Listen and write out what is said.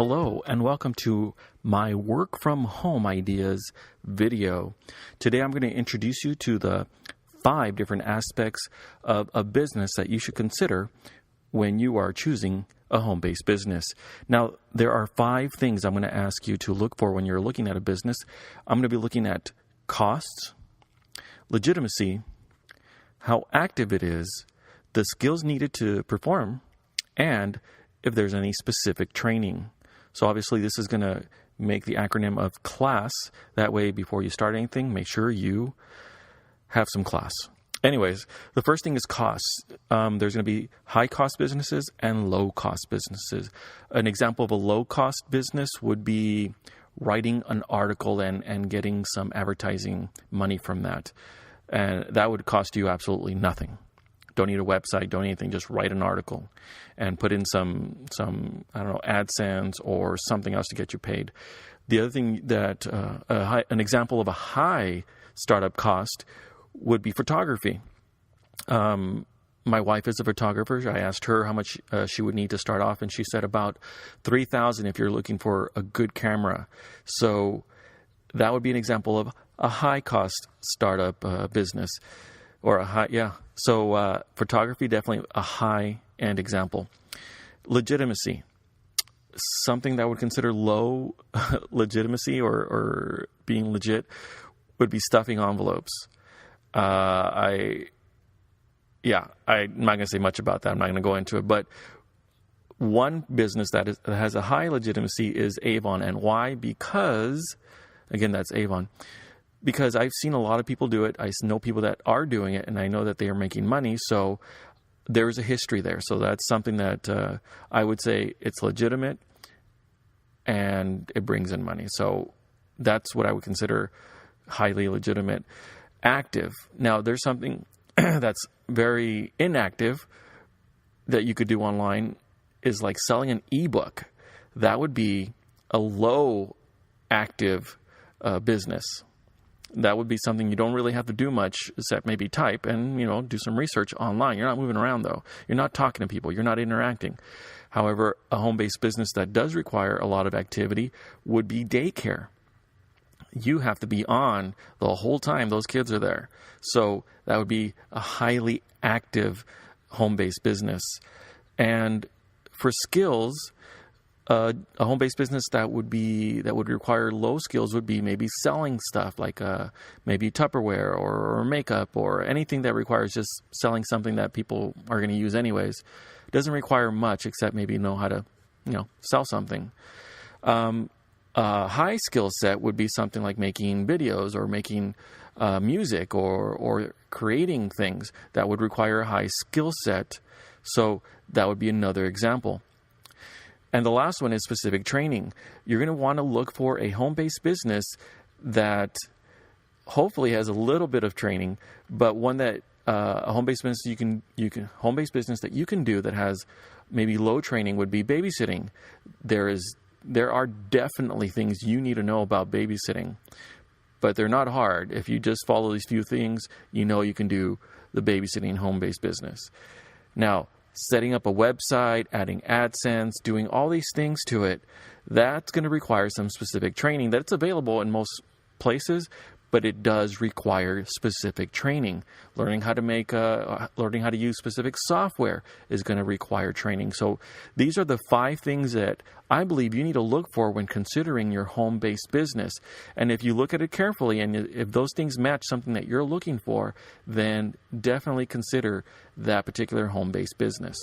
Hello and welcome to my work from home ideas video. Today I'm going to introduce you to the 5 different aspects of a business that you should consider when you are choosing a home-based business. Now, there are 5 things I'm going to ask you to look for when you're looking at a business. I'm going to be looking at costs, legitimacy, how active it is, the skills needed to perform, and if there's any specific training. So obviously this is going to make the acronym of CLASS. That way, before you start anything, make sure you have some class. Anyways, the first thing is costs. There's going to be high-cost businesses and low-cost businesses. An example of a low-cost business would be writing an article and getting some advertising money from that. And that would cost you absolutely nothing. Don't need a website, don't need anything, just write an article and put in some AdSense or something else to get you paid. The other thing that, an example of a high startup cost would be photography. My wife is a photographer. I asked her how much she would need to start off, and she said about $3,000 if you're looking for a good camera. So that would be an example of a high cost startup business. Or a high, yeah. So photography, definitely a high-end example. Legitimacy, something that I would consider low legitimacy or being legit would be stuffing envelopes. I'm not going to say much about that. I'm not going to go into it. But one business that has a high legitimacy is Avon. And why? Because, again, that's Avon. Because I've seen a lot of people do it. I know people that are doing it, and I know that they are making money. So there's a history there. So that's something that I would say it's legitimate and it brings in money. So that's what I would consider highly legitimate. Active. Now, there's something that's very inactive that you could do online is like selling an ebook. That would be a low active business. That would be something you don't really have to do much except maybe type and, do some research online. You're not moving around, though. You're not talking to people. You're not interacting. However, a home-based business that does require a lot of activity would be daycare. You have to be on the whole time those kids are there. So that would be a highly active home-based business. And for skills, a home-based business that would require low skills would be maybe selling stuff like maybe Tupperware or makeup or anything that requires just selling something that people are going to use anyways. It doesn't require much except maybe know how to, sell something. A high skill set would be something like making videos or making music or creating things that would require a high skill set. So that would be another example. And the last one is specific training. You're going to want to look for a home-based business that hopefully has a little bit of training, but one that a home-based business home-based business that you can do that has maybe low training would be babysitting. There are definitely things you need to know about babysitting, but they're not hard. If you just follow these few things, you can do the babysitting home-based business. Now, setting up a website, adding AdSense, doing all these things to it, that's going to require some specific training that's available in most places, but it does require specific training. Learning how to use specific software is going to require training. So these are the 5 things that I believe you need to look for when considering your home-based business. And if you look at it carefully and if those things match something that you're looking for, then definitely consider that particular home-based business.